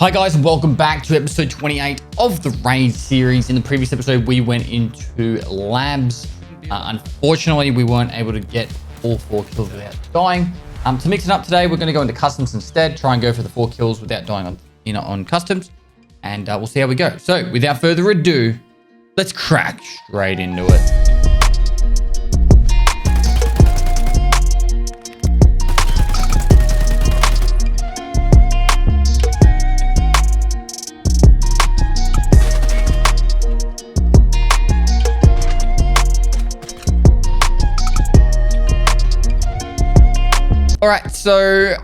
Hi guys, and welcome back to episode 28 of the Raid series. In the previous episode, we went into labs. Unfortunately, we weren't able to get all 4 kills without dying. To mix it up today, we're going to go into customs instead. Try and go for the 4 kills without dying on customs, and we'll see how we go. So, without further ado, let's crack straight into it. All right, so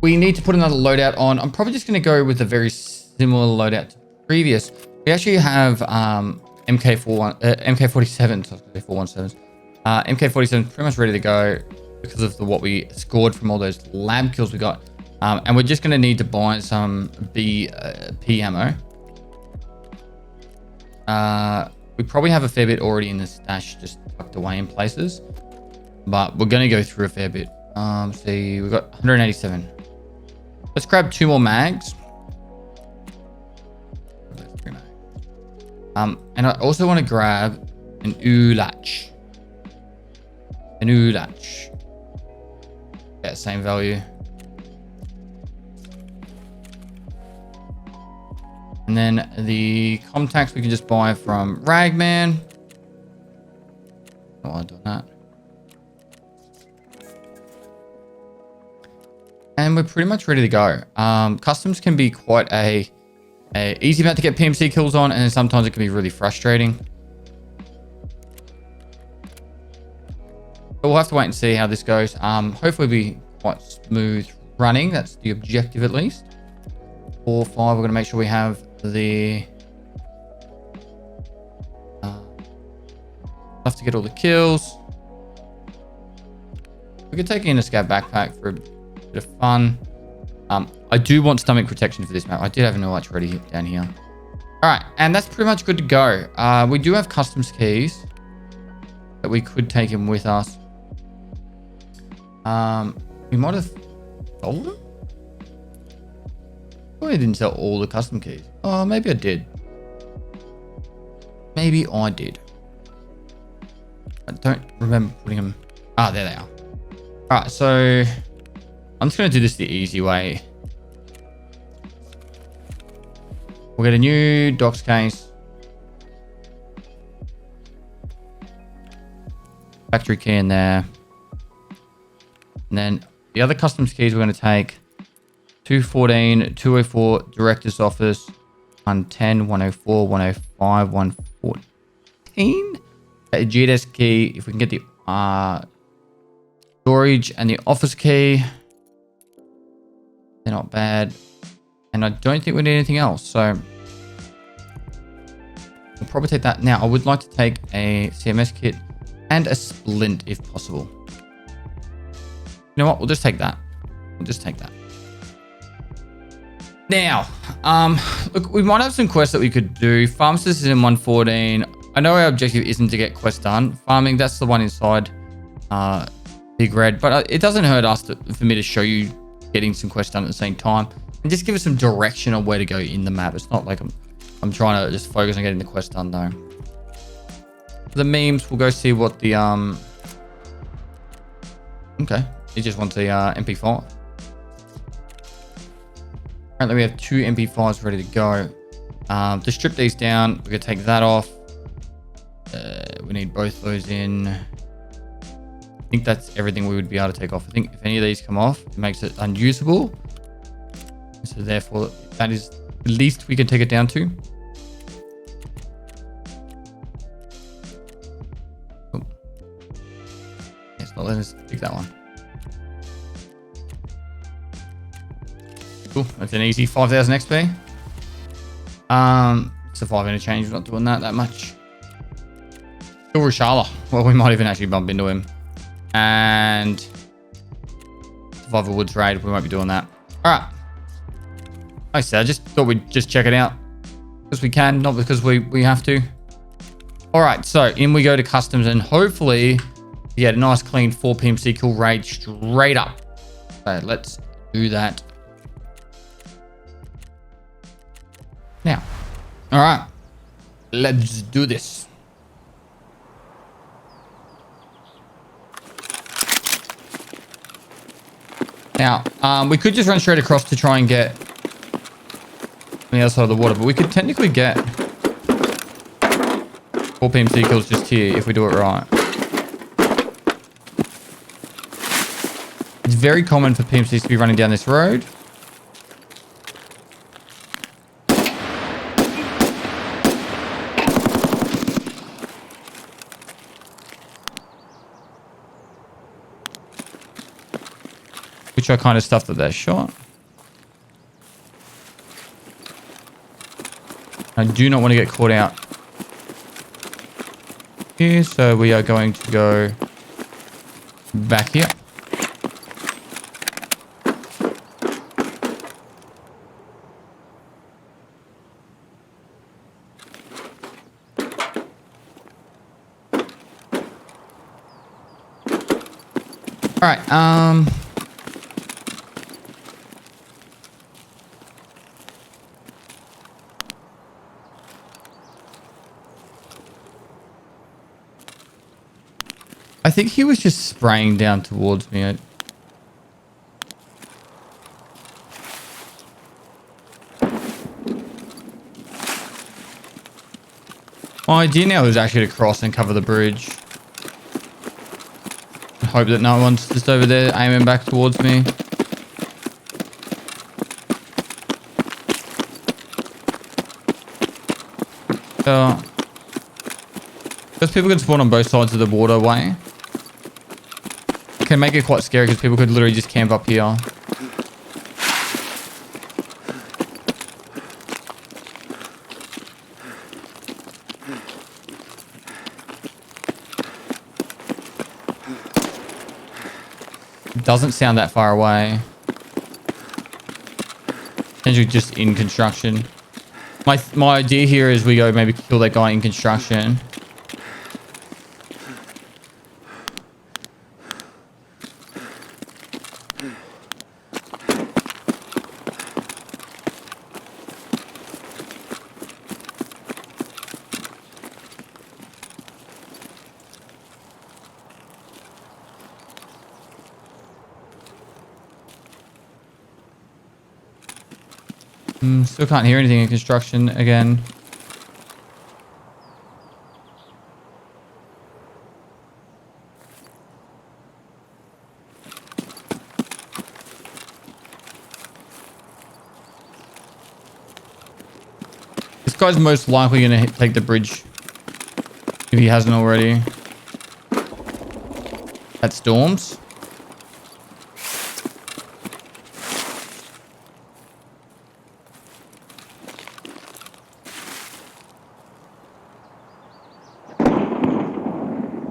we need to put another loadout on. I'm probably just going to go with a very similar loadout to previous. We actually have MK47, so 417s. MK47 pretty much ready to go because of what we scored from all those lab kills we got. And we're just going to need to buy some BP ammo. We probably have a fair bit already in the stash, just tucked away in places. But we're going to go through a fair bit. See, we've got 187. Let's grab 2 more mags. And I also want to grab an ULACH. Yeah, same value. And then the contacts we can just buy from Ragman. Oh, I've done that. And we're pretty much ready to go. Customs can be quite a easy map to get PMC kills on, and then sometimes it can be really frustrating. But we'll have to wait and see how this goes. Hopefully be quite smooth running. That's the objective at least. 4, 5, we're going to make sure we have the enough to get all the kills. We could take in a scout backpack for a bit of fun. I do want stomach protection for this map. I did have an ULACH ready down here. All right, and that's pretty much good to go. We do have customs keys that we could take in with us. We might have sold them. I didn't sell all the custom keys. Oh, maybe I did. Maybe I did. I don't remember putting them. Ah, there they are. All right, so I'm just going to do this the easy way. We'll get a new docs case. Factory key in there. And then the other customs keys we're going to take 214, 204, Director's Office, 110, 104, 105, 114. A GDS key, if we can get the storage and the office key. They're not bad. And I don't think we need anything else. So we'll probably take that. Now, I would like to take a CMS kit and a splint if possible. You know what? We'll just take that. Now, look, we might have some quests that we could do. Pharmacist is in 114. I know our objective isn't to get quests done. Farming, that's the one inside Big Red. But it doesn't hurt us for me to show you getting some quests done at the same time, and just give us some direction on where to go in the map. It's not like I'm trying to just focus on getting the quest done though. The memes, we'll go see what the okay, he just wants the MP5. Apparently we have 2 MP5s ready to go. To strip these down, we're gonna take that off. We need both those in. I think that's everything we would be able to take off. I think if any of these come off, it makes it unusable. So therefore, that is the least we can take it down to. Oh. It's not letting us pick that one. Cool, that's an easy 5,000 XP. It's a 5 interchange, we're not doing that much. Still Rushala. Well, we might even actually bump into him. And Survivor Woods raid, we won't be doing that. All right. Like I said, I just thought we'd just check it out because we can, not because we have to. All right, so in we go to customs, and hopefully we get a nice clean 4 PMC kill raid straight up. So let's do that. All right, let's do this. Now, we could just run straight across to try and get on the other side of the water, but we could technically get 4 PMC kills just here if we do it right. It's very common for PMCs to be running down this road. Which are kind of stuff that they're shot. I do not want to get caught out here, so we are going to go back here. All right, I think he was just spraying down towards me. My idea now is actually to cross and cover the bridge. Hope that no one's just over there aiming back towards me. So, because people can spawn on both sides of the waterway, it can make it quite scary because people could literally just camp up here. Doesn't sound that far away. Potentially just in construction. My idea here is we go maybe kill that guy in construction. Still can't hear anything in construction again. This guy's most likely going to take the bridge if he hasn't already. At Storms.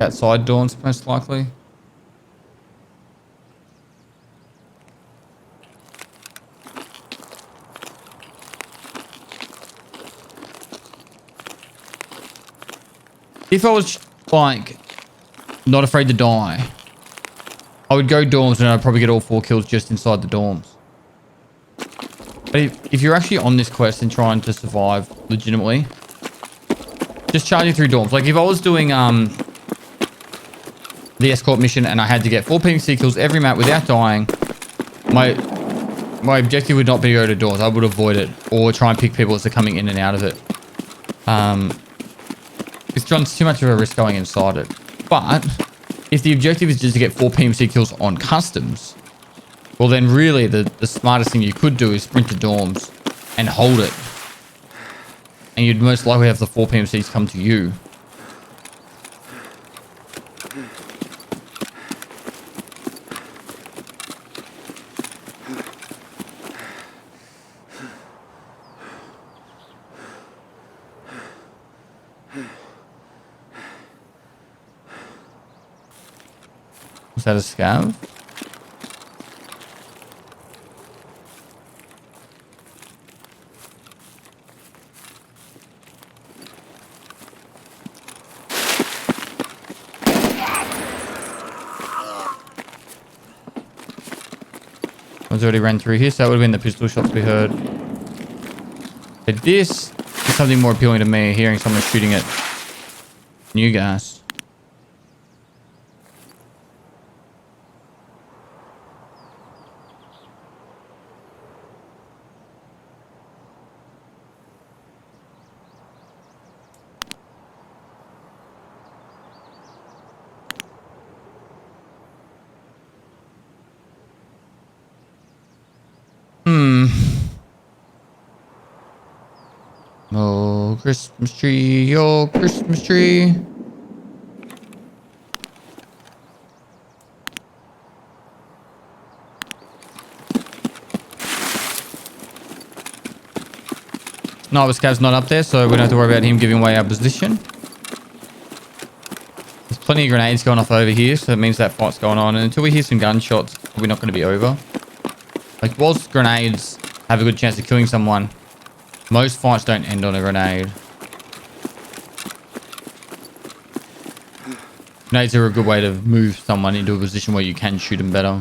Outside Dawn's most likely. If I was like not afraid to die, I would go dorms and I'd probably get all 4 kills just inside the dorms. But if you're actually on this quest and trying to survive legitimately, just charging through dorms. Like if I was doing the escort mission and I had to get 4 PMC kills every map without dying, my objective would not be to go to doors. I would avoid it or try and pick people as they're coming in and out of it. It's too much of a risk going inside it. But if the objective is just to get 4 PMC kills on customs, well then really the smartest thing you could do is sprint to dorms and hold it. And you'd most likely have the 4 PMCs come to you. Was that a scav? One's already ran through here, so that would have been the pistol shots we heard. But this There's something more appealing to me, hearing someone shooting at new gas. Oh, Christmas tree, oh, Christmas tree. No, our scav's not up there, so we don't have to worry about him giving away our position. There's plenty of grenades going off over here, so it means that fight's going on. And until we hear some gunshots, we're not going to be over. Like, whilst grenades have a good chance of killing someone, most fights don't end on a grenade. Grenades are a good way to move someone into a position where you can shoot them better.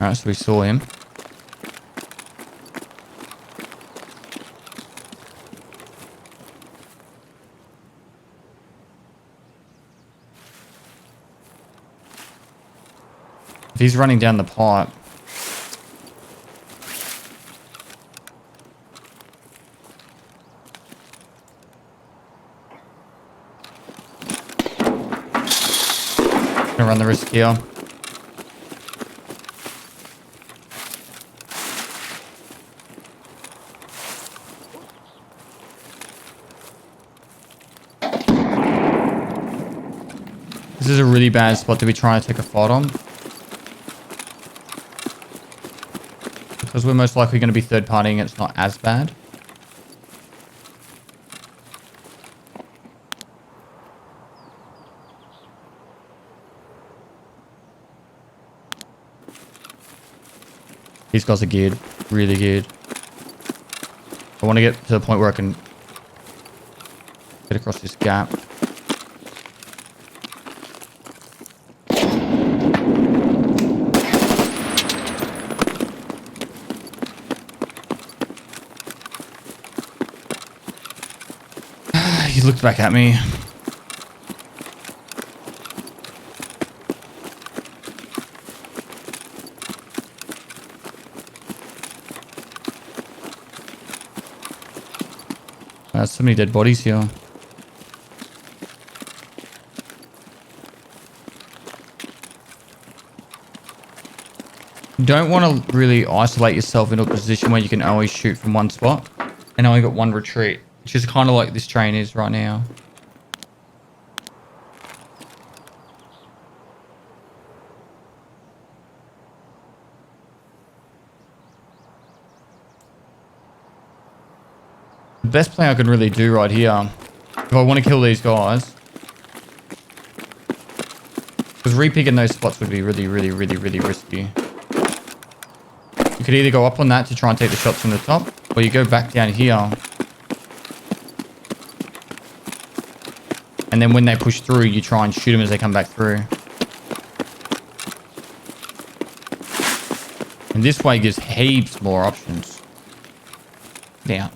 Alright, so we saw him. If he's running down the pipe. Gonna run the risk here. This is a really bad spot to be trying to take a fight on. Because we're most likely going to be third partying, it's not as bad. These guys are geared, really geared. I want to get to the point where I can get across this gap. He looked back at me. There's so many dead bodies here. You don't want to really isolate yourself into a position where you can always shoot from one spot and only got one retreat, which is kind of like this train is right now. The best play I can really do right here, if I want to kill these guys, because repicking those spots would be really risky. You could either go up on that to try and take the shots from the top, or you go back down here. And then when they push through, you try and shoot them as they come back through. And this way gives heaps more options. Yeah.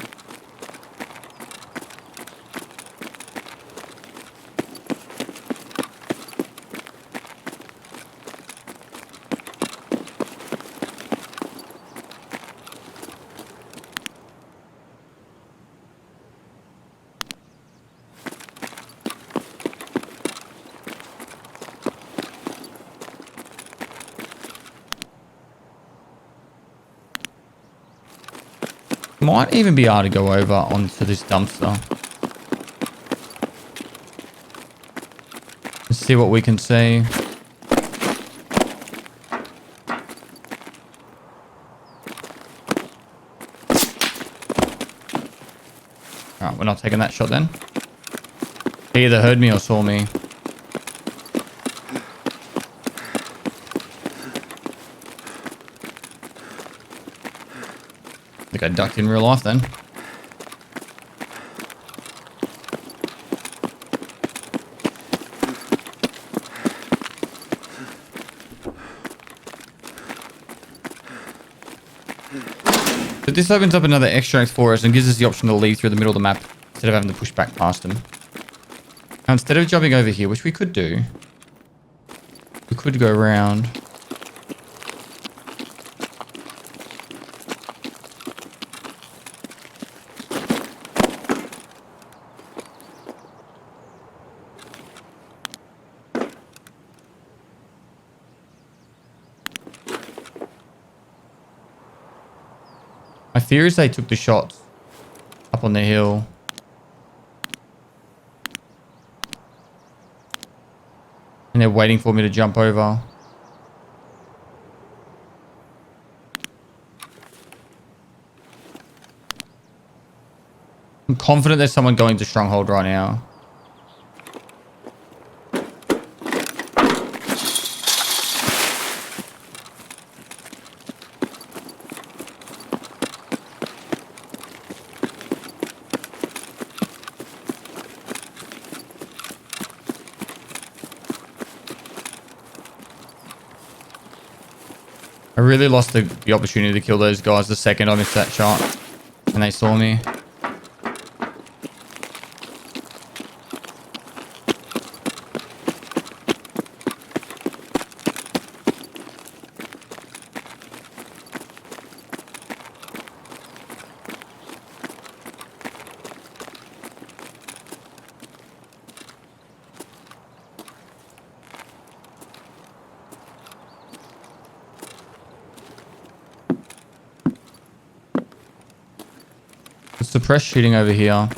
Might even be able to go over onto this dumpster. Let's see what we can see. Alright, we're not taking that shot then. He either heard me or saw me. I think I ducked in real life then. So this opens up another extract for us and gives us the option to leave through the middle of the map instead of having to push back past them. Now instead of jumping over here, which we could do, we could go around. My fear is they took the shots up on the hill. And they're waiting for me to jump over. I'm confident there's someone going to Stronghold right now. I really lost the opportunity to kill those guys the second I missed that shot. And they saw me. Suppress shooting over here.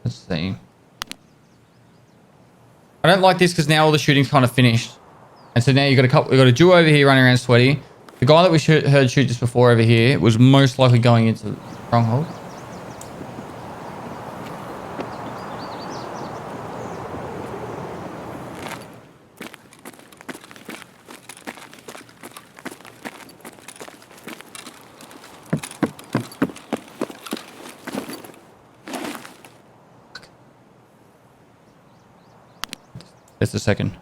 Let's see. I don't like this because now all the shooting's kind of finished. And so now you got a couple, we got a duo over here running around sweaty. The guy that we heard shoot just before over here was most likely going into Stronghold. Just a second.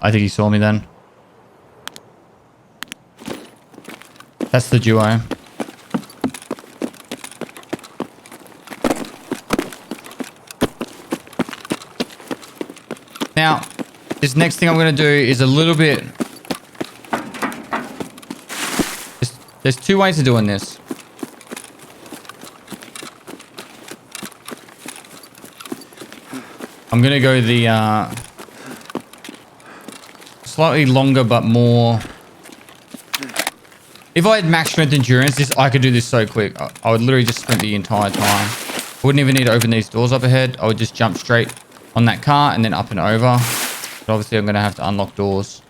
I think he saw me then. That's the duo. Now, this next thing I'm going to do is a little bit... There's two ways of doing this. I'm going to go the... slightly longer but more... If I had max strength endurance, I could do this so quick. I would literally just sprint the entire time. I wouldn't even need to open these doors up ahead. I would just jump straight on that car and then up and over. But obviously I'm going to have to unlock doors.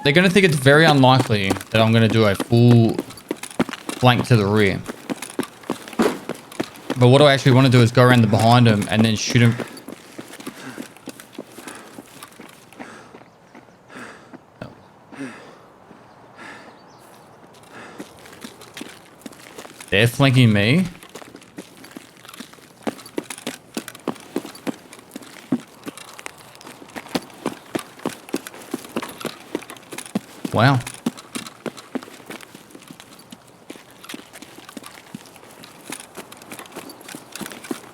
They're going to think it's very unlikely that I'm going to do a full flank to the rear. But what I actually want to do is go around the behind them and then shoot them. They're flanking me. Wow.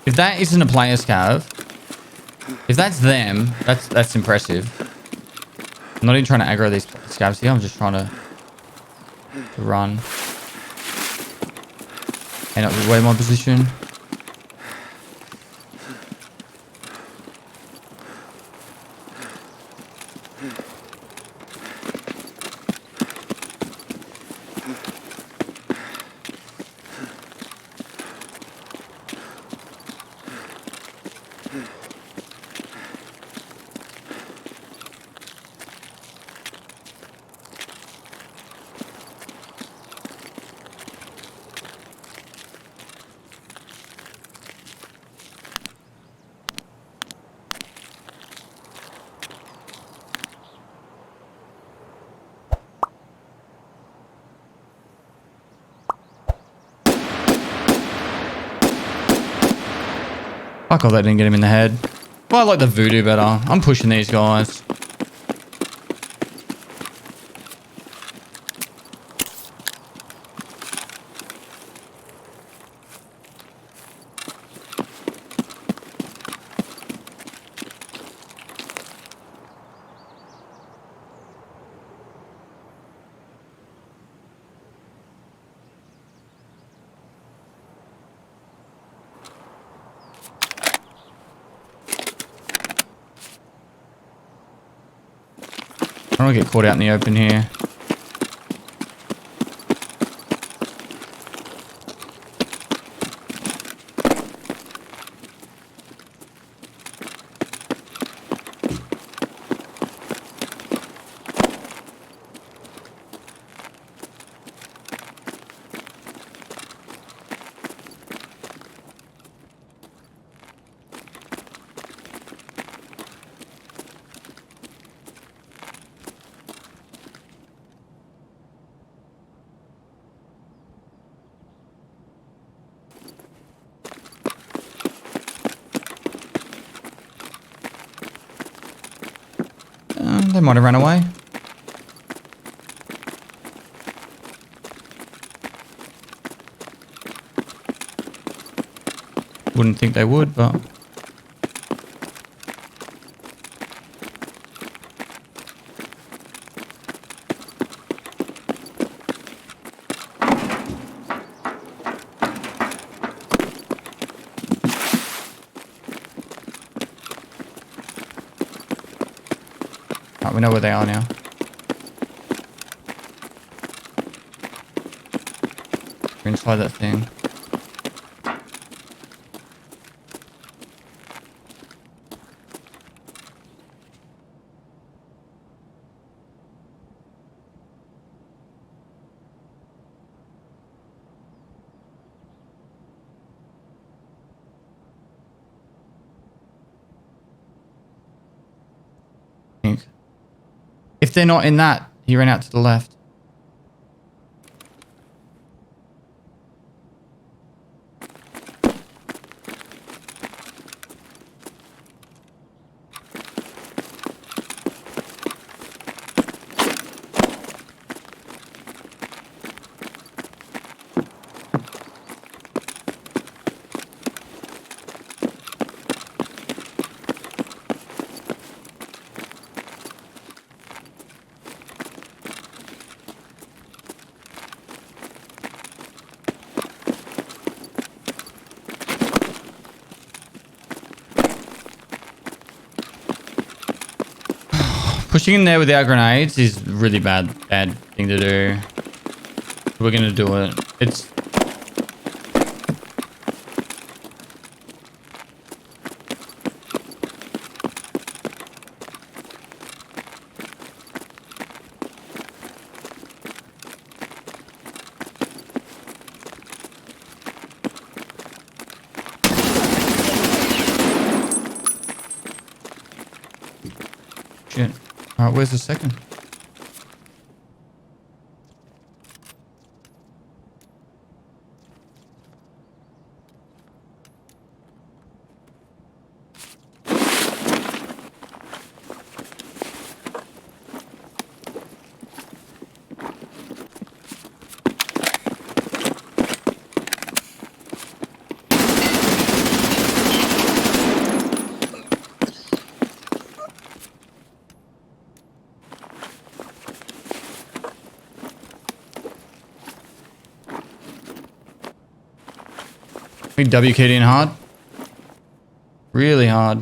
If that isn't a player scav, if that's them, that's impressive. I'm not even trying to aggro these scavs here. I'm just trying to run. May not be way my position. Fuck off, that didn't get him in the head. Well, I like the voodoo better. I'm pushing these guys. I don't want to get caught out in the open here. They might have run away. Wouldn't think they would, but... Right, we know where they are now. We're inside that thing. If they're not in that, he ran out to the left. Pushing in there without grenades is really bad thing to do. We're gonna do it. It's... Shit. Alright, where's the second? We W keyed in hard. Really hard.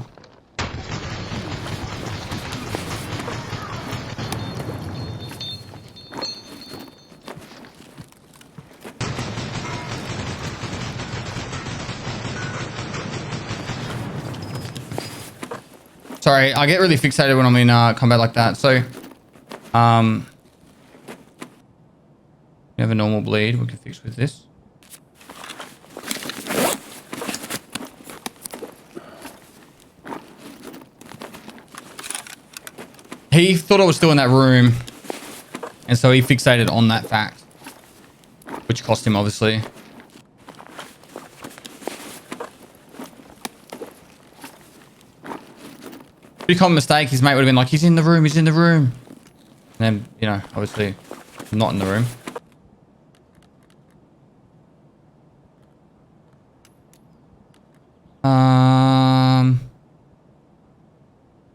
Sorry, I get really fixated when I'm in combat like that. So, we have a normal bleed we can fix with this. He thought I was still in that room, and so he fixated on that fact, which cost him, obviously. Pretty common mistake. His mate would have been like, he's in the room, he's in the room. And then, you know, obviously not in the room.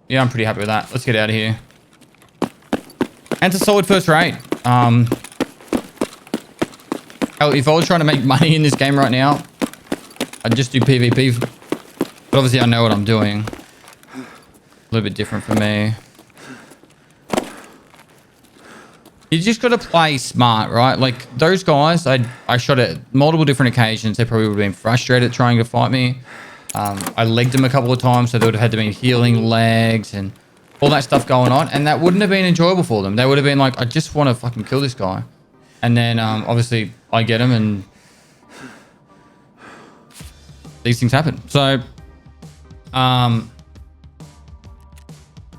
Yeah, I'm pretty happy with that. Let's get out of here. And it's a solid first raid. If I was trying to make money in this game right now, I'd just do PvP. But obviously I know what I'm doing. A little bit different for me. You just got to play smart, right? Like those guys, I shot at multiple different occasions. They probably would have been frustrated trying to fight me. I legged them a couple of times, so they would have had to be healing legs and all that stuff going on. And that wouldn't have been enjoyable for them. They would have been like, I just want to fucking kill this guy. And then obviously I get him and these things happen. So,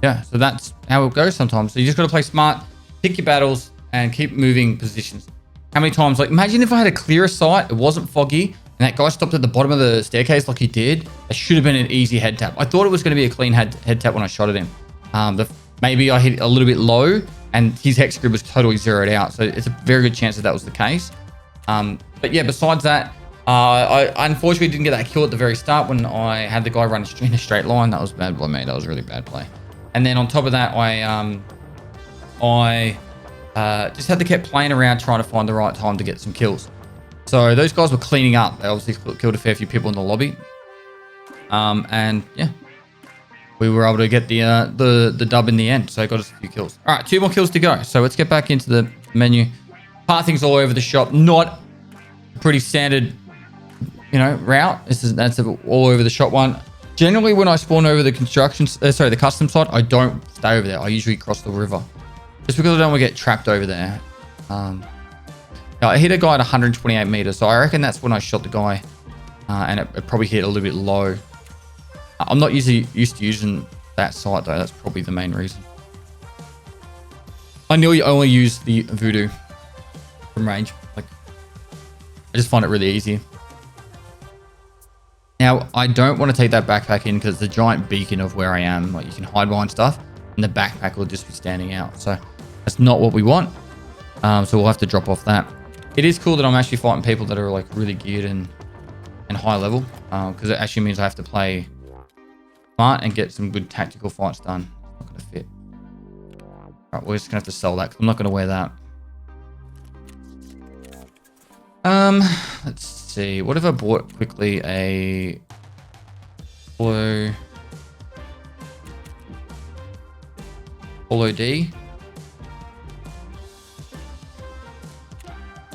yeah, so that's how it goes sometimes. So you just got to play smart, pick your battles, and keep moving positions. How many times, like, imagine if I had a clearer sight, it wasn't foggy, and that guy stopped at the bottom of the staircase like he did. It should have been an easy head tap. I thought it was going to be a clean head tap when I shot at him. Maybe I hit a little bit low, and his hex grid was totally zeroed out. So it's a very good chance that that was the case. But yeah, besides that, I unfortunately didn't get that kill at the very start when I had the guy run in a straight line. That was bad by me. That was really bad play. And then on top of that, I just had to keep playing around trying to find the right time to get some kills. So those guys were cleaning up. They obviously killed a fair few people in the lobby. And yeah, we were able to get the dub in the end. So I got us a few kills. All right, 2 more kills to go. So let's get back into the menu. Pathing's all over the shop. Not a pretty standard, you know, route. That's all over the shop one. Generally, when I spawn over the the custom site, I don't stay over there. I usually cross the river. Just because I don't want to get trapped over there. I hit a guy at 128 meters, so I reckon that's when I shot the guy. And it probably hit a little bit low. I'm not usually used to using that site, though. That's probably the main reason. I nearly only use the voodoo from range. Like, I just find it really easy. Now, I don't want to take that backpack in because it's a giant beacon of where I am. Like, you can hide behind stuff, and the backpack will just be standing out. So that's not what we want. So we'll have to drop off that. It is cool that I'm actually fighting people that are like really geared and high level, because it actually means I have to play smart and get some good tactical fights done. It's not going to fit. All right, we're just going to have to sell that because I'm not going to wear that. Let's see. What if I bought quickly a Polo D?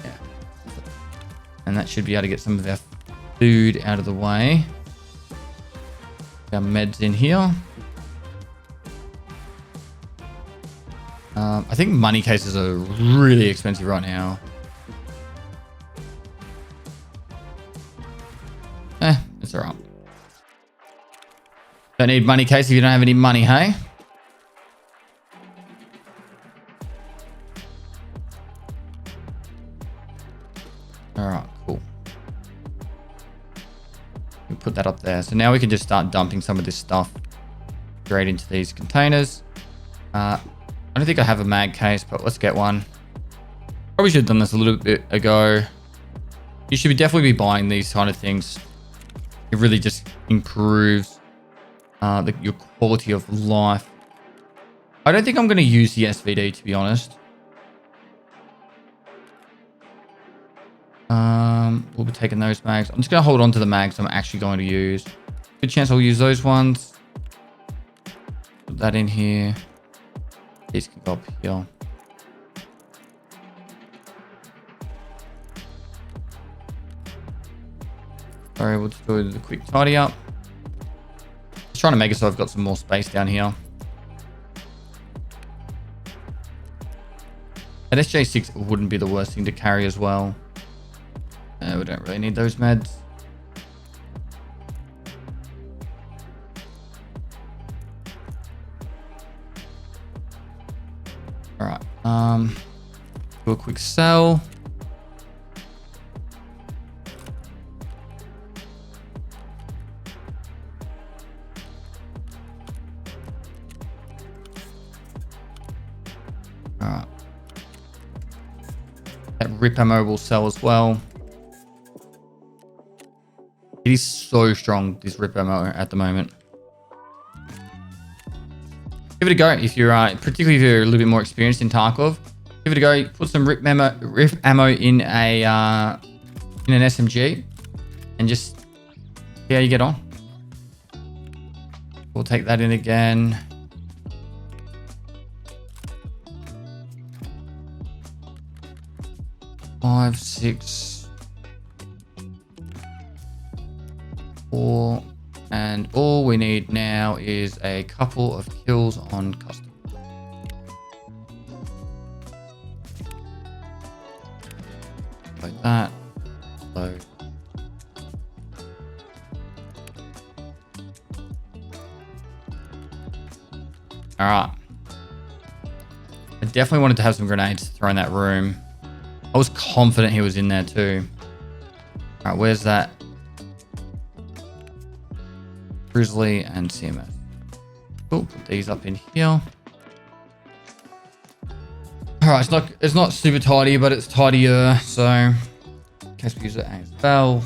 Yeah. And that should be able to get some of our food out of the way. Our meds in here. I think money cases are really expensive right now. It's all right. Don't need money case if you don't have any money, hey? All right, cool. We put that up there. So now we can just start dumping some of this stuff straight into these containers. I don't think I have a mag case, but let's get one. Probably should have done this a little bit ago. You should definitely be buying these kind of things. It really just improves your quality of life. I don't think I'm going to use the SVD, to be honest. We'll be taking those mags. I'm just going to hold on to the mags I'm actually going to use. Good chance I'll use those ones. Put that in here. These can go up here. Sorry, we'll just do the quick tidy up. Just trying to make it so I've got some more space down here. An SJ6 wouldn't be the worst thing to carry as well. We don't really need those meds. All right. Do a quick sell. All right. That rip ammo will sell as well. It is so strong, this rip ammo at the moment. Give it a go if you're, particularly if you're a little bit more experienced in Tarkov. Give it a go. Put some rip ammo in an SMG, and just see how you get on. We'll take that in again. Five, 6, 4, and all we need now is a couple of kills on custom. Like that. Load. All right. I definitely wanted to have some grenades to throw in that room. I was confident he was in there too. All right, where's that? Grizzly and CMS. Cool, put these up in here. All right, it's not super tidy, but it's tidier. So, in case we use it as well.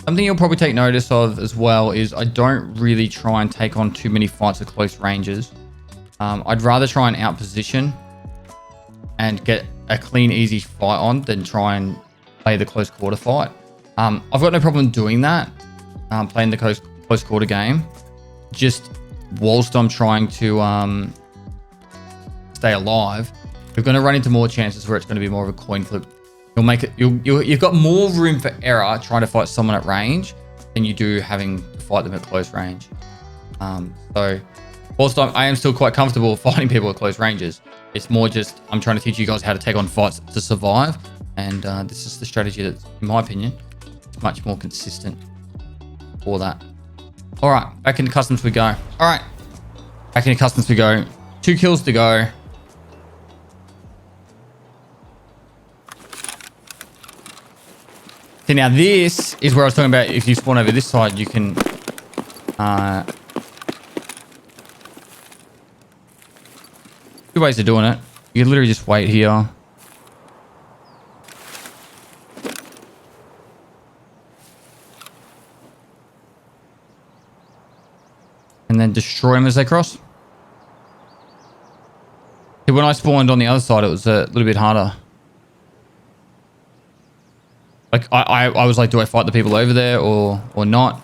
Something you'll probably take notice of as well is I don't really try and take on too many fights at close ranges. I'd rather try and outposition and get a clean, easy fight on than try and play the close quarter fight. I've got no problem doing that, playing the close quarter game, just whilst I'm trying to stay alive. You're going to run into more chances where it's going to be more of a coin flip. You'll make it. You've got more room for error trying to fight someone at range than you do having to fight them at close range. So whilst I am still quite comfortable fighting people at close ranges, it's more just I'm trying to teach you guys how to take on fights to survive. And this is the strategy that, in my opinion, is much more consistent for that. All right, back into customs we go. All right, back into customs we go. 2 kills to go. Okay, now this is where I was talking about. If you spawn over this side, you can two ways of doing it. You can literally just wait here. And then destroy them as they cross. When I spawned on the other side, it was a little bit harder. Like I was like, do I fight the people over there or not?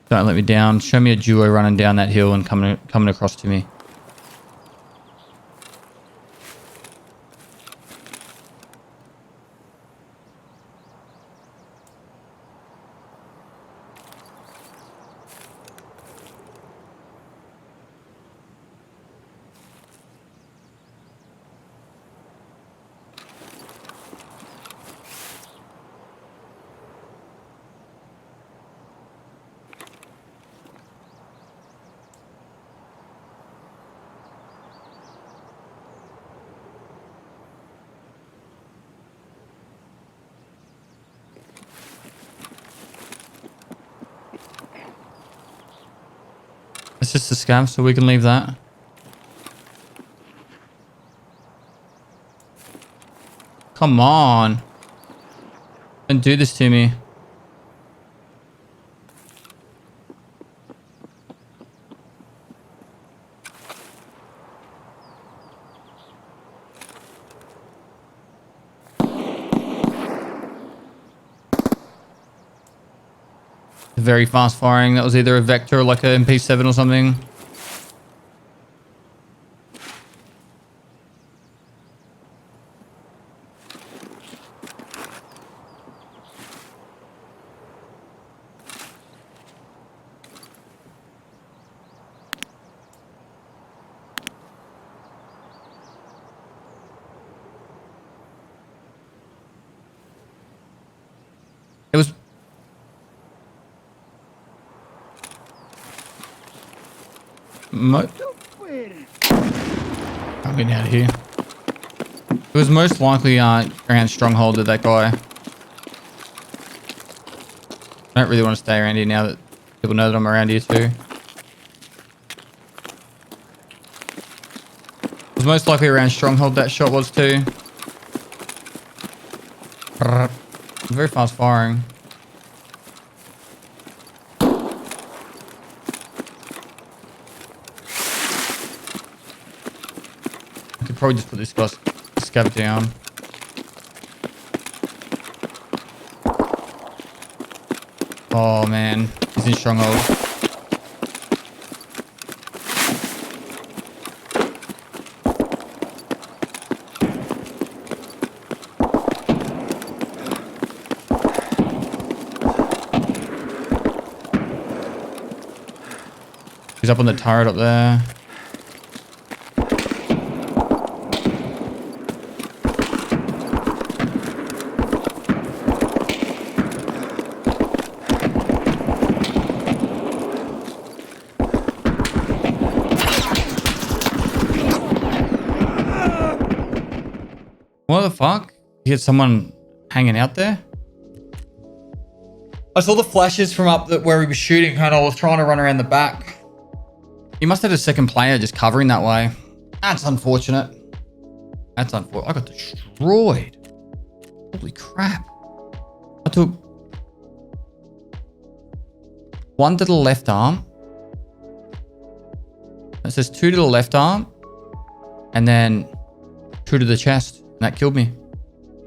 Don't let me down. Show me a duo running down that hill and coming across to me. It's just a scam, so we can leave that. Come on. Don't do this to me. Very fast firing. That was either a Vector or like a MP7 or something. It was... I'm getting out of here. It was most likely around Stronghold with that guy. I don't really want to stay around here now that people know that I'm around here too. It was most likely around Stronghold that shot was too. Very fast firing. I could probably just put this guy's scav down. Oh man, he's in Stronghold. He's up on the turret up there. What the fuck? You had someone hanging out there? I saw the flashes from up where he was shooting and I was trying to run around the back. He must have had a second player just covering that way. That's unfortunate. That's unfortunate. I got destroyed. Holy crap. I took one to the left arm. It says 2 to the left arm. And then 2 to the chest. And that killed me.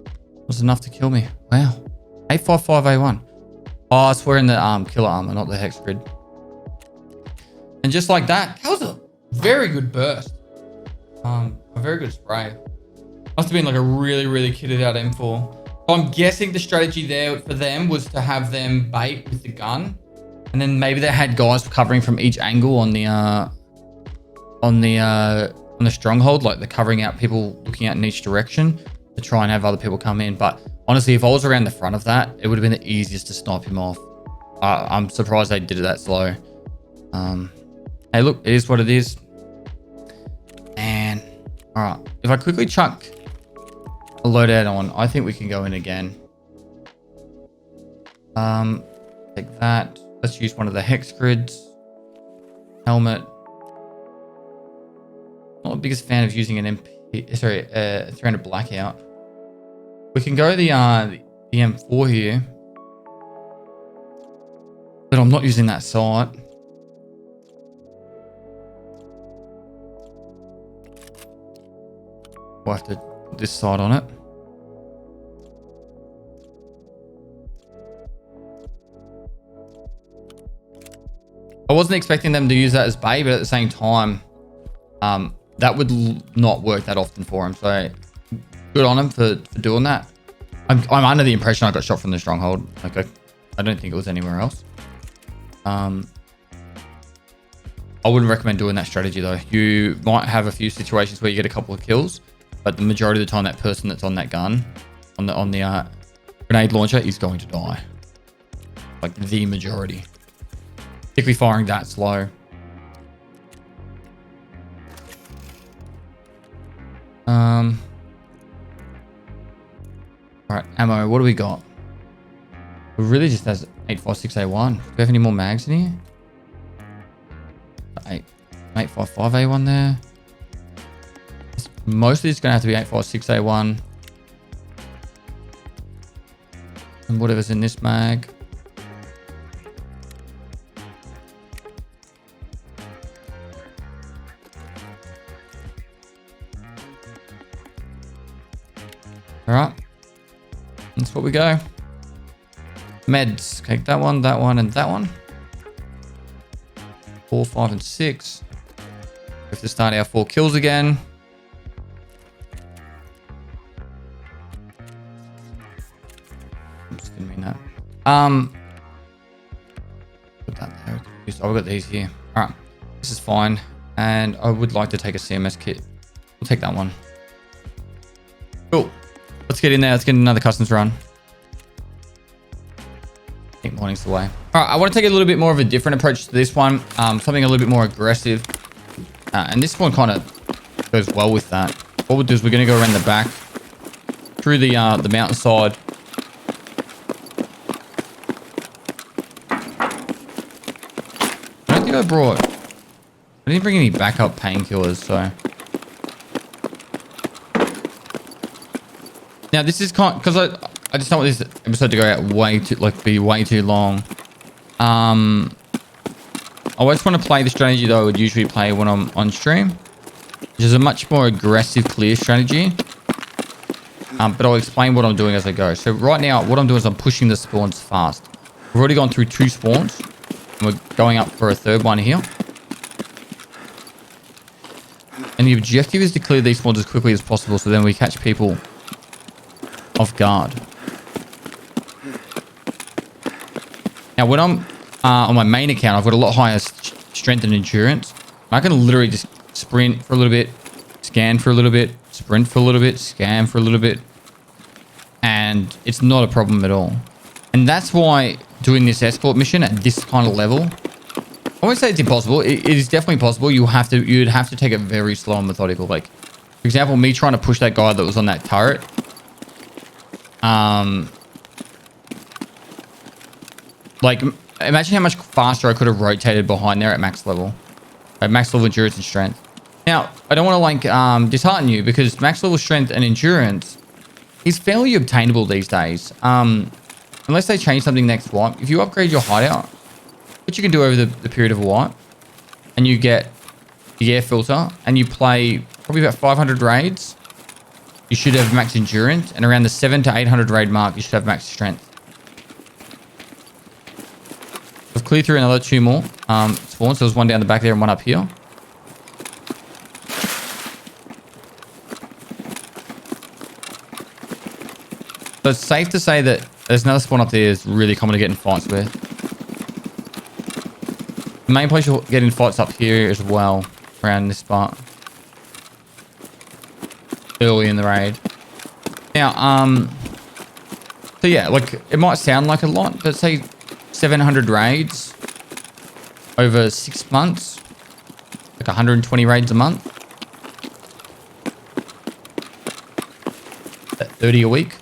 It was enough to kill me. Wow. 855A1. Oh, it's wearing the killer armor, not the hex grid. And just like that was a very good burst. A very good spray. Must have been like a really, really kitted out M4. So I'm guessing the strategy there for them was to have them bait with the gun. And then maybe they had guys covering from each angle on the stronghold. Like they're covering out people looking out in each direction to try and have other people come in. But honestly, if I was around the front of that, it would have been the easiest to snipe him off. I'm surprised they did it that slow. Hey, look, it is what it is. And all right, if I quickly chuck a loadout on, I think we can go in again. Take that. Let's use one of the hex grids. Helmet. Not the biggest fan of using an MP. Sorry, 300 blackout. We can go the M4 here, but I'm not using that sight. We'll have to put this side on it. I wasn't expecting them to use that as bait, but at the same time, that would not work that often for him. So good on him for doing that. I'm under the impression I got shot from the stronghold. Like I don't think it was anywhere else. I wouldn't recommend doing that strategy though. You might have a few situations where you get a couple of kills, but the majority of the time that person that's on that gun, on the grenade launcher is going to die. Like the majority. Particularly firing that slow. Alright, ammo, what do we got? It really just has 856A1. Do we have any more mags in here? 855A1 there. Mostly it's going to have to be 856A1. And whatever's in this mag. All right. That's what we go. Meds. Okay, that one, and that one. 4, 5, and 6. We have to start our 4 kills again. I'm just gonna mean that. Put that there. Oh, I've got these here. All right, this is fine. And I would like to take a CMS kit. We'll take that one. Cool. Let's get in there. Let's get another customs run. I think morning's the way. All right, I want to take a little bit more of a different approach to this one. Something a little bit more aggressive. And this one kind of goes well with that. What we'll do is we're going to go around the back through the mountainside. I don't think I didn't bring any backup painkillers, so. Now this is because I just don't want this episode to go out be way too long. I always want to play the strategy that I would usually play when I'm on stream, which is a much more aggressive, clear strategy. But I'll explain what I'm doing as I go. So right now, what I'm doing is I'm pushing the spawns fast. We've already gone through 2 spawns, and we're going up for a 3rd one here. And the objective is to clear these spawns as quickly as possible, so then we catch people off guard. Now, when I'm on my main account, I've got a lot higher strength and endurance. I can literally just sprint for a little bit, scan for a little bit, sprint for a little bit, scan for a little bit, and it's not a problem at all. And that's why doing this escort mission at this kind of level, I won't say it's impossible. It is definitely possible. You'd have to take it very slow and methodical. Like, for example, me trying to push that guy that was on that turret. Like, imagine how much faster I could have rotated behind there at max level. At max level endurance and strength. Now, I don't want to like dishearten you, because max level strength and endurance is fairly obtainable these days. Unless they change something next wipe. If you upgrade your hideout, which you can do over the period of a wipe, and you get the air filter, and you play probably about 500 raids, you should have max endurance, and around the 700 to 800 raid mark, you should have max strength. I've cleared through another 2 more spawns. So there's one down the back there and one up here. So it's safe to say that there's another spawn up there that's really common to get in fights with. The main place you'll get in fights up here as well, around this spot. Early in the raid. Now, so yeah, like, it might sound like a lot, but say 700 raids over 6 months, like 120 raids a month. At 30 a week.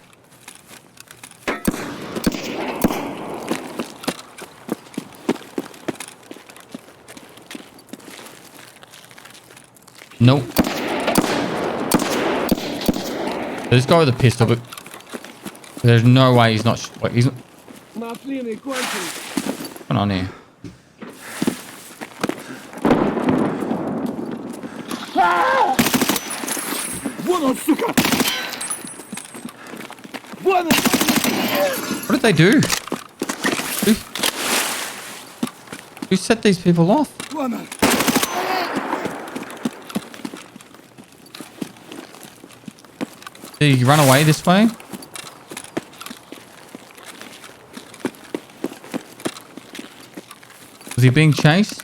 Nope. This guy with a pistol, but there's no way he's not. He's not. What's going on here? What did they do? Who set these people off? Did he run away this way? Was he being chased?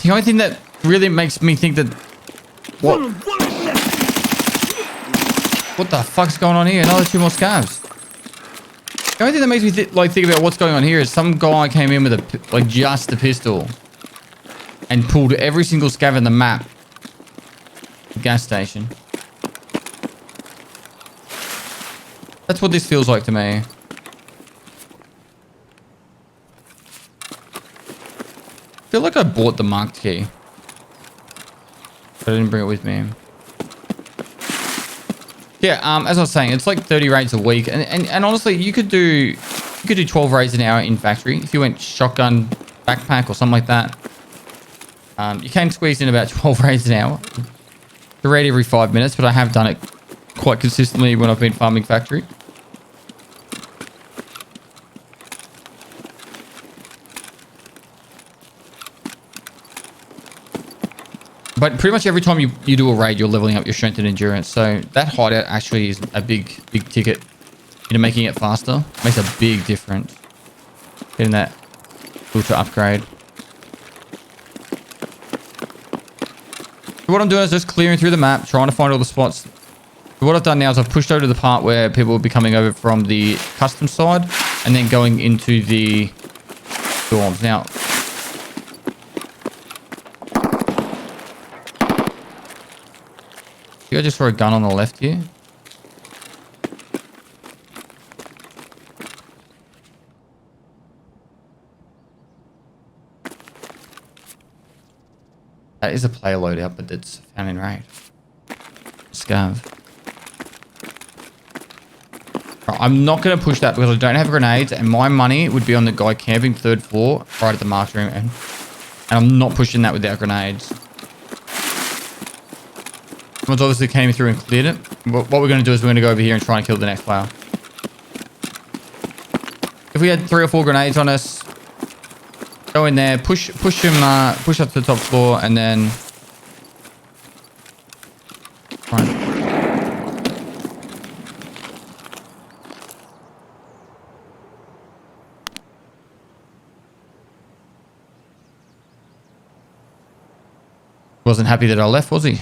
The only thing that really makes me think that... What the fuck's going on here? Another 2 more scavs. The only thing that makes me think about what's going on here is some guy came in with just a pistol and pulled every single scav in the map. Gas station. That's what this feels like to me. I feel like I bought the marked key, but I didn't bring it with me. Yeah, as I was saying, it's like 30 raids a week, and honestly, you could do 12 raids an hour in factory if you went shotgun backpack or something like that. You can squeeze in about 12 raids an hour, a raid every 5 minutes, but I have done it quite consistently when I've been farming factory. But pretty much every time you do a raid, you're leveling up your strength and endurance. So that hideout actually is a big ticket into making it faster. Makes a big difference. Getting that ultra upgrade. So what I'm doing is just clearing through the map, trying to find all the spots. So what I've done now is I've pushed over to the part where people will be coming over from the custom side and then going into the dorms. Now, I just saw a gun on the left here. That is a player loadout, but it's found in raid. Scav. Right, I'm not going to push that because I don't have grenades, and my money would be on the guy camping 3rd floor right at the marked room, and I'm not pushing that without grenades. Someone's obviously came through and cleared it. What we're going to do is we're going to go over here and try and kill the next player. If we had 3 or 4 grenades on us, go in there, push him, push up to the top floor, and then... Right. Wasn't happy that I left, was he?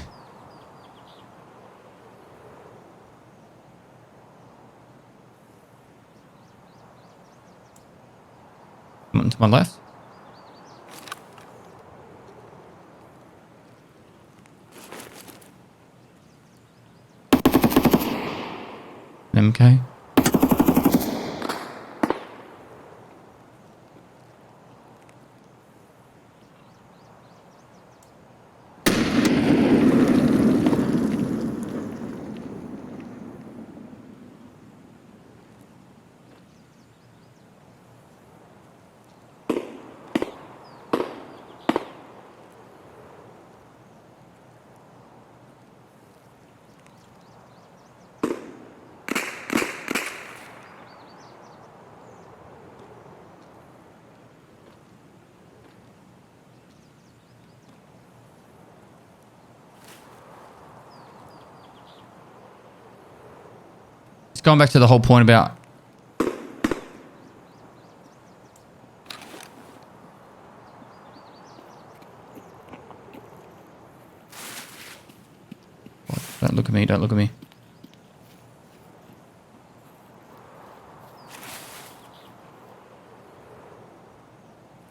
To my left. MK. It's going back to the whole point about don't look at me, don't look at me.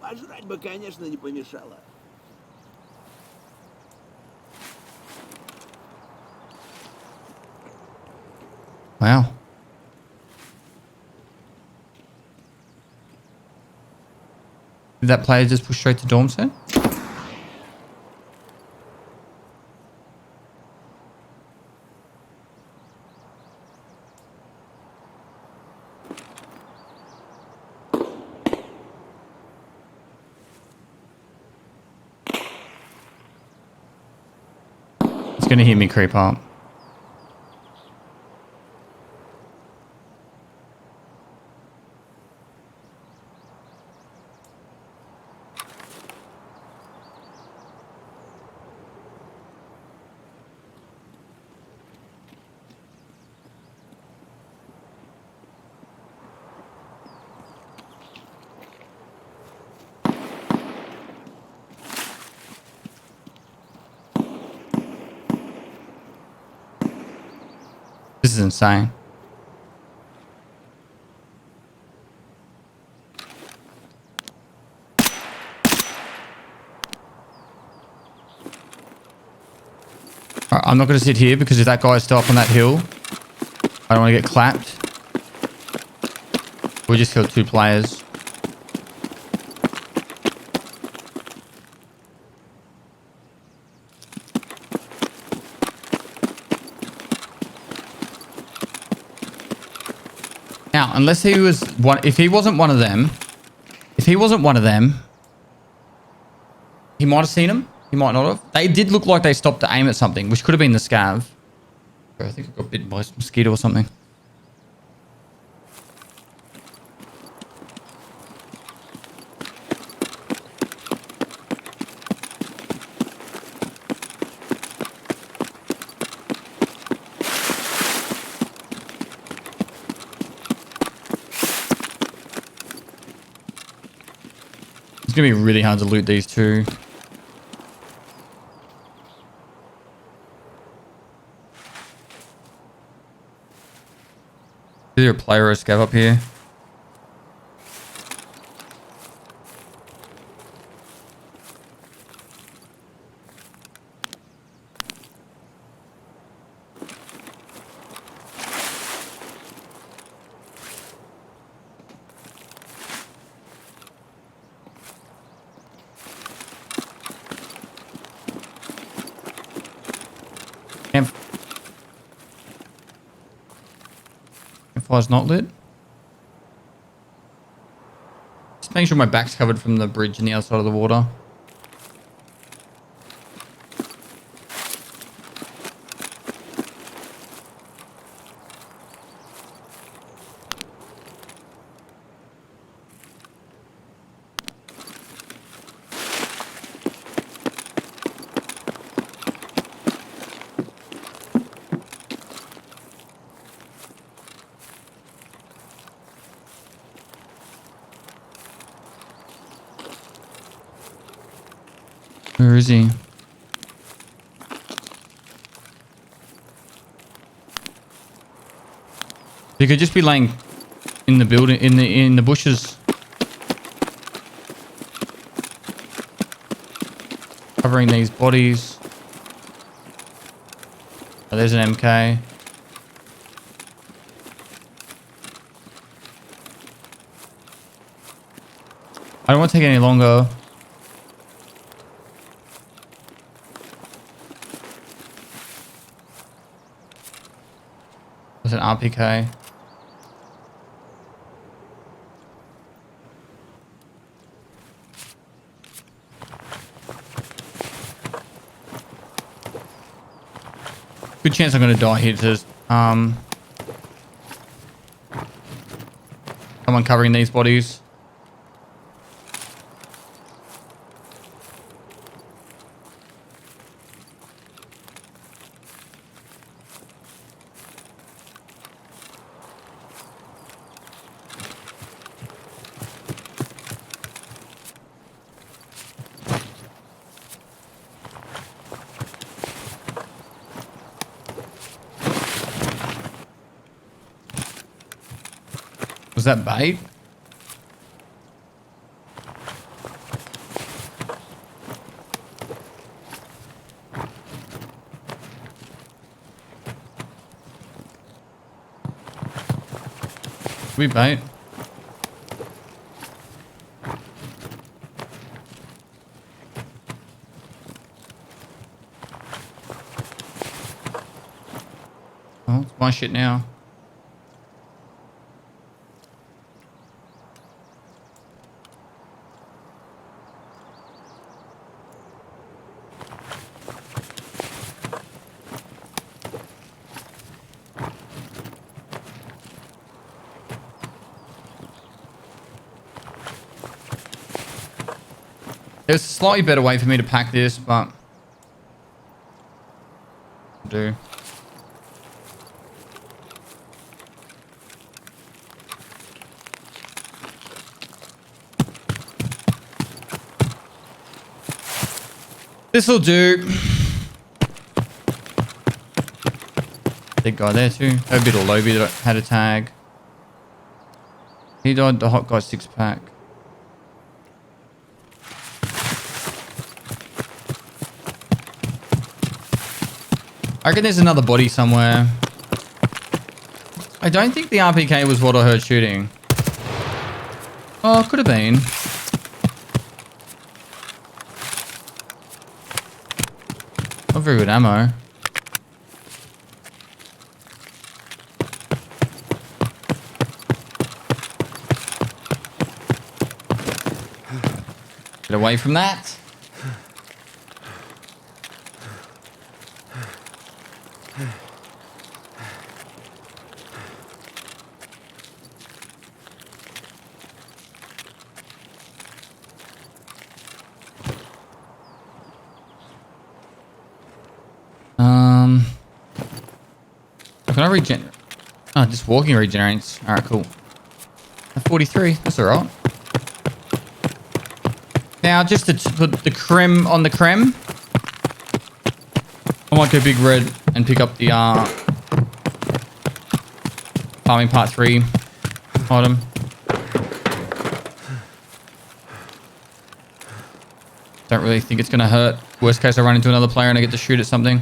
Пожрать бы, конечно, не помешало. Wow. Did that player just push straight to dorms then? It's gonna hear me creep up. This is insane. Alright, I'm not going to sit here because if that guy is still up on that hill, I don't want to get clapped. We just killed 2 players. Now, unless he was one, if he wasn't one of them, he might have seen him. He might not have. They did look like they stopped to aim at something, which could have been the scav. I think I got bitten by a mosquito or something. It's going to be really hard to loot these two. Is there a player or a scav up here? Campfire's not lit. Just making sure my back's covered from the bridge and the other side of the water. Where is he? He could just be laying in the building, in the bushes, covering these bodies. Oh, there's an MK. I don't want to take it any longer. There's an RPK. Good chance I'm going to die here to someone covering these bodies. Was that bait? We bait. Oh, it's my shit now. There's a slightly better way for me to pack this, but I'll do. This'll do. Big guy there too. A bit of Lobby that had a tag. He died the hot guy 6-pack. I reckon there's another body somewhere. I don't think the RPK was what I heard shooting. Oh, it could have been. Not very good ammo. Get away from that. Can I regen? Oh, just walking regenerates. All right, cool. 43. That's all right. Now, just to put the creme on the creme, I might go big red and pick up the farming part 3 item. Don't really think it's going to hurt. Worst case, I run into another player and I get to shoot at something.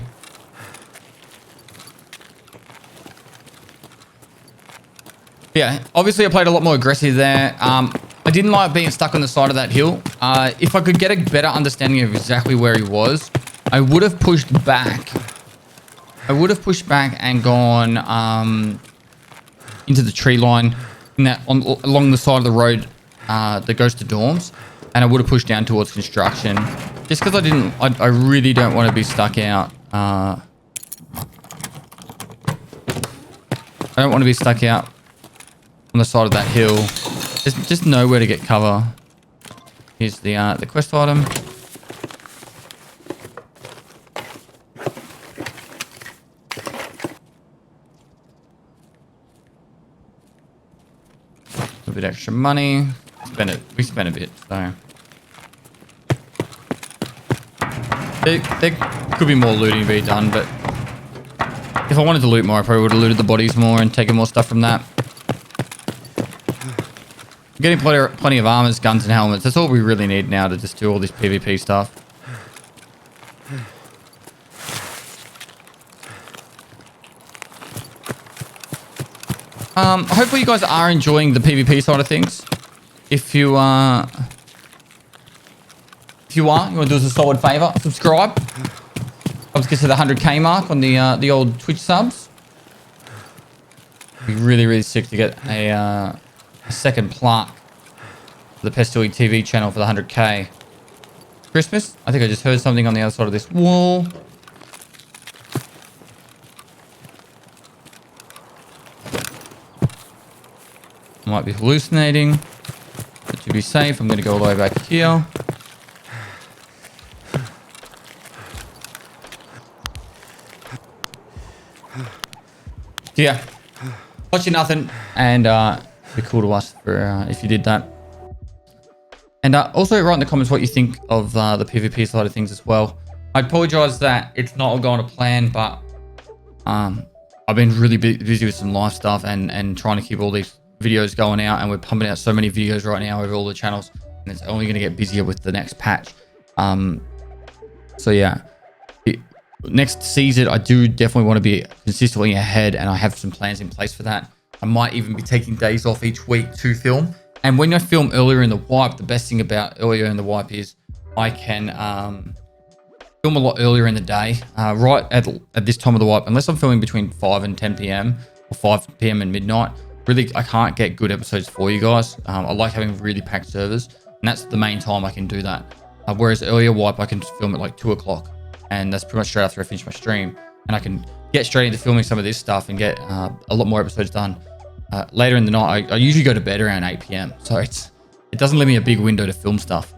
Yeah, obviously I played a lot more aggressive there. I didn't like being stuck on the side of that hill. If I could get a better understanding of exactly where he was, I would have pushed back. I would have pushed back and gone into the tree line along the side of the road that goes to dorms. And I would have pushed down towards construction. Just because I really don't want to be stuck out. I don't want to be stuck out on the side of that hill. There's just nowhere to get cover. Here's the quest item. A bit extra money. We spent a bit, so there could be more looting to be done, but if I wanted to loot more, I probably would have looted the bodies more and taken more stuff from that. Getting plenty of armors, guns, and helmets. That's all we really need now to just do all this PvP stuff. Hopefully you guys are enjoying the PvP side of things. If you are, you want to do us a solid favor, subscribe. Helps get to the 100k mark on the old Twitch subs. It'd be really, really sick to get a second plaque for the Pestily TV channel for the 100k. Christmas? I think I just heard something on the other side of this wall. Might be hallucinating. But to be safe, I'm going to go all the way back here. Yeah. Watching nothing. And it'd be cool to us for if you did that. And also write in the comments what you think of the PvP side of things as well. I apologize that it's not all going to plan, but I've been really busy with some life stuff and trying to keep all these videos going out, and we're pumping out so many videos right now over all the channels, and it's only going to get busier with the next patch. So yeah, next season I do definitely want to be consistently ahead, and I have some plans in place for that. I might even be taking days off each week to film. And when I film earlier in the wipe, the best thing about earlier in the wipe is I can film a lot earlier in the day, right at this time of the wipe, unless I'm filming between 5 and 10 p.m. or 5 p.m. and midnight. Really, I can't get good episodes for you guys. I like having really packed servers, and that's the main time I can do that. Whereas earlier wipe, I can film at like 2 o'clock, and that's pretty much straight after I finish my stream, and I can get straight into filming some of this stuff and get a lot more episodes done. Later in the night, I usually go to bed around 8 p.m. So it doesn't leave me a big window to film stuff.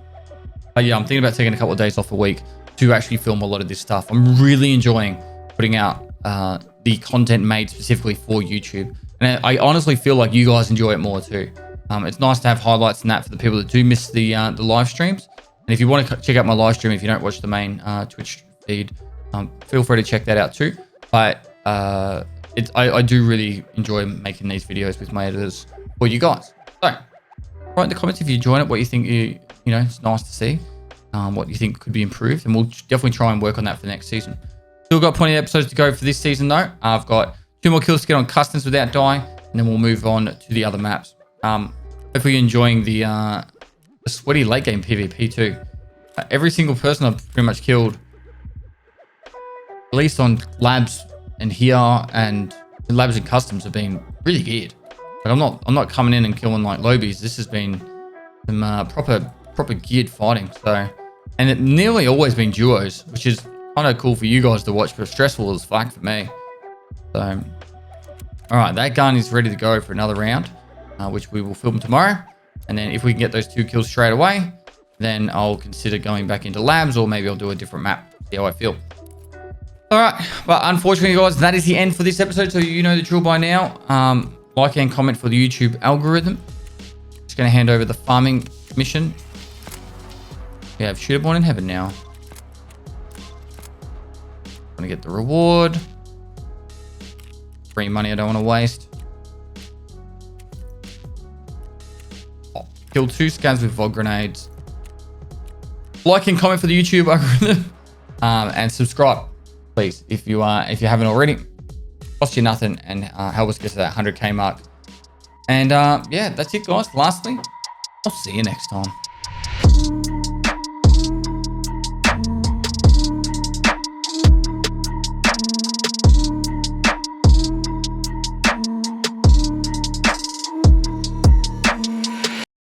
But yeah, I'm thinking about taking a couple of days off a week to actually film a lot of this stuff. I'm really enjoying putting out the content made specifically for YouTube. And I honestly feel like you guys enjoy it more too. It's nice to have highlights and that for the people that do miss the live streams. And if you want to check out my live stream, if you don't watch the main Twitch feed, feel free to check that out too. But I do really enjoy making these videos with my editors for you guys. So write in the comments if you're enjoying it, what you think you know it's nice to see, what you think could be improved, and we'll definitely try and work on that for the next season. Still got plenty of episodes to go for this season though. I've got 2 more kills to get on customs without dying, and then we'll move on to the other maps. Hopefully you're enjoying the sweaty late game PvP too. Every single person I've pretty much killed, at least on labs and here, and the labs and customs, have been really geared. Like I'm not coming in and killing like lobies. This has been some proper proper geared fighting. So, and it nearly always been duos, which is kind of cool for you guys to watch, but stressful as fuck for me. So, all right, that gun is ready to go for another round, which we will film tomorrow. And then if we can get those 2 kills straight away, then I'll consider going back into labs, or maybe I'll do a different map, see how I feel. All right, but unfortunately, guys, that is the end for this episode. So you know the drill by now. Like and comment for the YouTube algorithm. Just going to hand over the farming mission. We have Shooterborn in heaven now. Going to get the reward. Free money I don't want to waste. Oh, kill 2 scans with VOD grenades. Like and comment for the YouTube algorithm. And subscribe, please, if you haven't already. Cost you nothing and help us get to that 100K mark. And yeah, that's it, guys. Lastly, I'll see you next time.